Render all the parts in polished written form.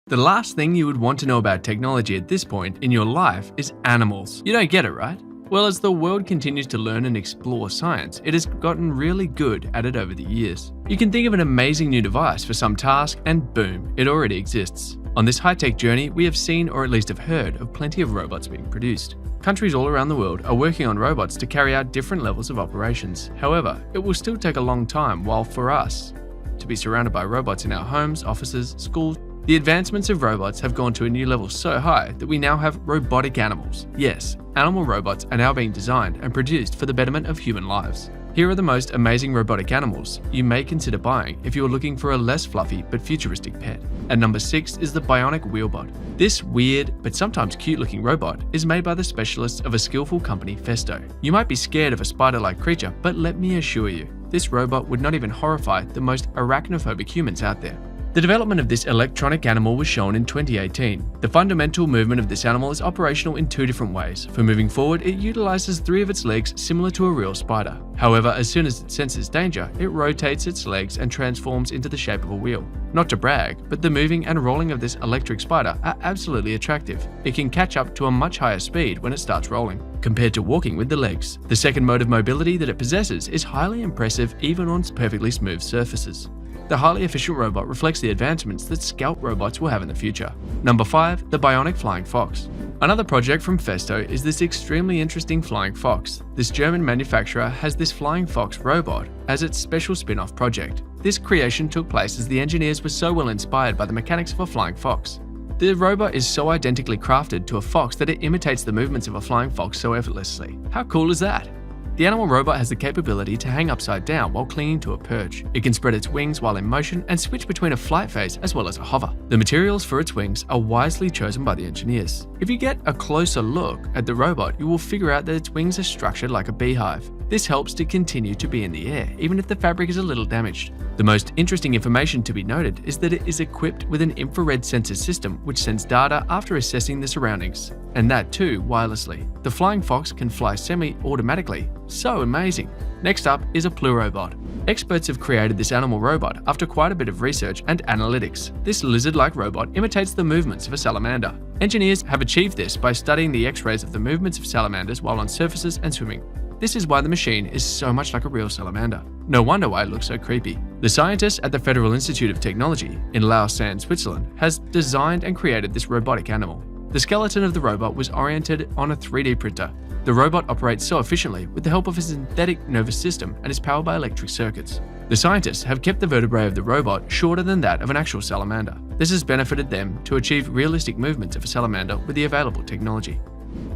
The last thing you would want to know about technology at this point in your life is animals. You don't get it, right? Well, as the world continues to learn and explore science, it has gotten really good at it over the years. You can think of an amazing new device for some task and boom, it already exists. On this high-tech journey, we have seen or at least have heard of plenty of robots being produced. Countries all around the world are working on robots to carry out different levels of operations. However, it will still take a long time while for us to be surrounded by robots in our homes, offices, schools. The advancements of robots have gone to a new level so high that we now have robotic animals. Yes, animal robots are now being designed and produced for the betterment of human lives. Here are the most amazing robotic animals you may consider buying if you are looking for a less fluffy but futuristic pet. At number 6 is the Bionic Wheelbot. This weird but sometimes cute looking robot is made by the specialists of a skillful company, Festo. You might be scared of a spider-like creature, but let me assure you, this robot would not even horrify the most arachnophobic humans out there. The development of this electronic animal was shown in 2018. The fundamental movement of this animal is operational in 2 different ways. For moving forward, it utilizes 3 of its legs similar to a real spider. However, as soon as it senses danger, it rotates its legs and transforms into the shape of a wheel. Not to brag, but the moving and rolling of this electric spider are absolutely attractive. It can catch up to a much higher speed when it starts rolling, compared to walking with the legs. The second mode of mobility that it possesses is highly impressive even on perfectly smooth surfaces. The highly efficient robot reflects the advancements that scout robots will have in the future. Number 5. The Bionic Flying Fox. Another project from Festo is this extremely interesting flying fox. This German manufacturer has this flying fox robot as its special spin-off project. This creation took place as the engineers were so well inspired by the mechanics of a flying fox. The robot is so identically crafted to a fox that it imitates the movements of a flying fox so effortlessly. How cool is that? The animal robot has the capability to hang upside down while clinging to a perch. It can spread its wings while in motion and switch between a flight phase as well as a hover. The materials for its wings are wisely chosen by the engineers. If you get a closer look at the robot, you will figure out that its wings are structured like a beehive. This helps to continue to be in the air, even if the fabric is a little damaged. The most interesting information to be noted is that it is equipped with an infrared sensor system which sends data after assessing the surroundings, and that too wirelessly. The flying fox can fly semi-automatically. So amazing! Next up is a plurobot. Experts have created this animal robot after quite a bit of research and analytics. This lizard-like robot imitates the movements of a salamander. Engineers have achieved this by studying the X-rays of the movements of salamanders while on surfaces and swimming. This is why the machine is so much like a real salamander. No wonder why it looks so creepy. The scientists at the Federal Institute of Technology in Lausanne, Switzerland, has designed and created this robotic animal. The skeleton of the robot was oriented on a 3D printer. The robot operates so efficiently with the help of a synthetic nervous system and is powered by electric circuits. The scientists have kept the vertebrae of the robot shorter than that of an actual salamander. This has benefited them to achieve realistic movements of a salamander with the available technology.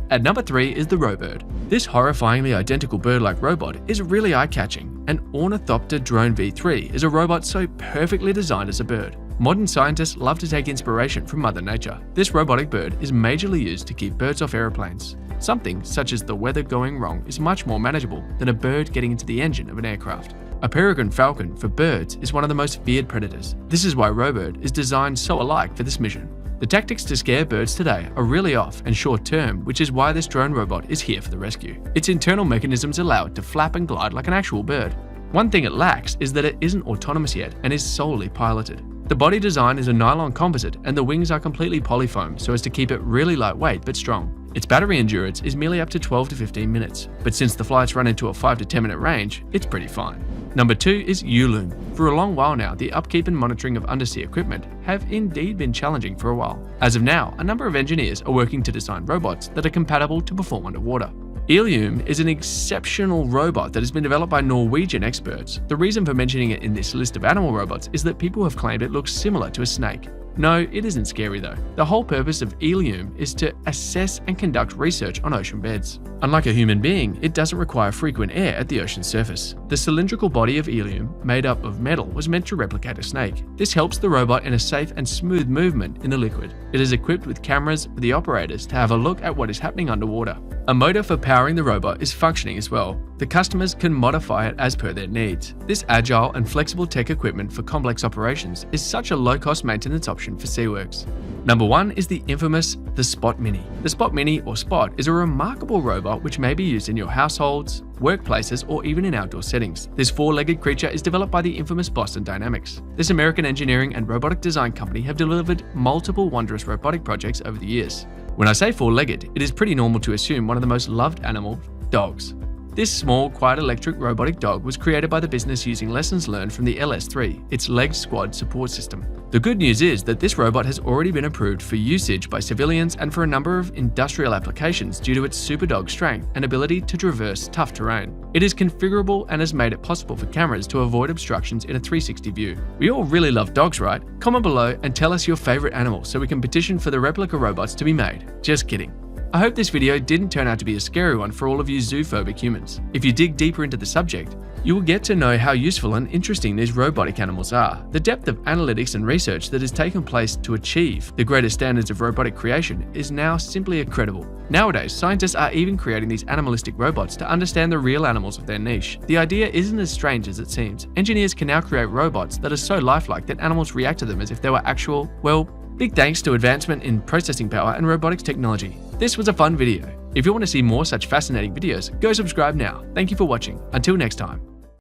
At number 3 is the Robird. This horrifyingly identical bird-like robot is really eye-catching. An Ornithopter Drone V3 is a robot so perfectly designed as a bird. Modern scientists love to take inspiration from Mother Nature. This robotic bird is majorly used to keep birds off aeroplanes. Something such as the weather going wrong is much more manageable than a bird getting into the engine of an aircraft. A peregrine falcon for birds is one of the most feared predators. This is why Robird is designed so alike for this mission. The tactics to scare birds today are really off and short-term, which is why this drone robot is here for the rescue. Its internal mechanisms allow it to flap and glide like an actual bird. One thing it lacks is that it isn't autonomous yet and is solely piloted. The body design is a nylon composite and the wings are completely polyfoam so as to keep it really lightweight but strong. Its battery endurance is merely up to 12 to 15 minutes, but since the flights run into a 5 to 10 minute range, it's pretty fine. Number 2 is eelume. For a long while now, the upkeep and monitoring of undersea equipment have indeed been challenging for a while. As of now, a number of engineers are working to design robots that are compatible to perform underwater. eelume is an exceptional robot that has been developed by Norwegian experts. The reason for mentioning it in this list of animal robots is that people have claimed it looks similar to a snake. No, it isn't scary though. The whole purpose of eelume is to assess and conduct research on ocean beds. Unlike a human being, it doesn't require frequent air at the ocean surface. The cylindrical body of eelume, made up of metal, was meant to replicate a snake. This helps the robot in a safe and smooth movement in the liquid. It is equipped with cameras for the operators to have a look at what is happening underwater. A motor for powering the robot is functioning as well. The customers can modify it as per their needs. This agile and flexible tech equipment for complex operations is such a low-cost maintenance option for Seaworks. Number 1 is the infamous the Spot Mini. The Spot Mini, or Spot, is a remarkable robot which may be used in your households, workplaces, or even in outdoor settings. This four-legged creature is developed by the infamous Boston Dynamics. This American engineering and robotic design company have delivered multiple wondrous robotic projects over the years. When I say four-legged, it is pretty normal to assume one of the most loved animals, dogs. This small, quiet electric robotic dog was created by the business using lessons learned from the LS3, its leg squad support system. The good news is that this robot has already been approved for usage by civilians and for a number of industrial applications due to its super dog strength and ability to traverse tough terrain. It is configurable and has made it possible for cameras to avoid obstructions in a 360 view. We all really love dogs, right? Comment below and tell us your favorite animal so we can petition for the replica robots to be made. Just kidding. I hope this video didn't turn out to be a scary one for all of you zoophobic humans. If you dig deeper into the subject, you will get to know how useful and interesting these robotic animals are. The depth of analytics and research that has taken place to achieve the greatest standards of robotic creation is now simply incredible. Nowadays, scientists are even creating these animalistic robots to understand the real animals of their niche. The idea isn't as strange as it seems. Engineers can now create robots that are so lifelike that animals react to them as if they were actual, well, big thanks to advancement in processing power and robotics technology. This was a fun video. If you want to see more such fascinating videos, go subscribe now. Thank you for watching. Until next time.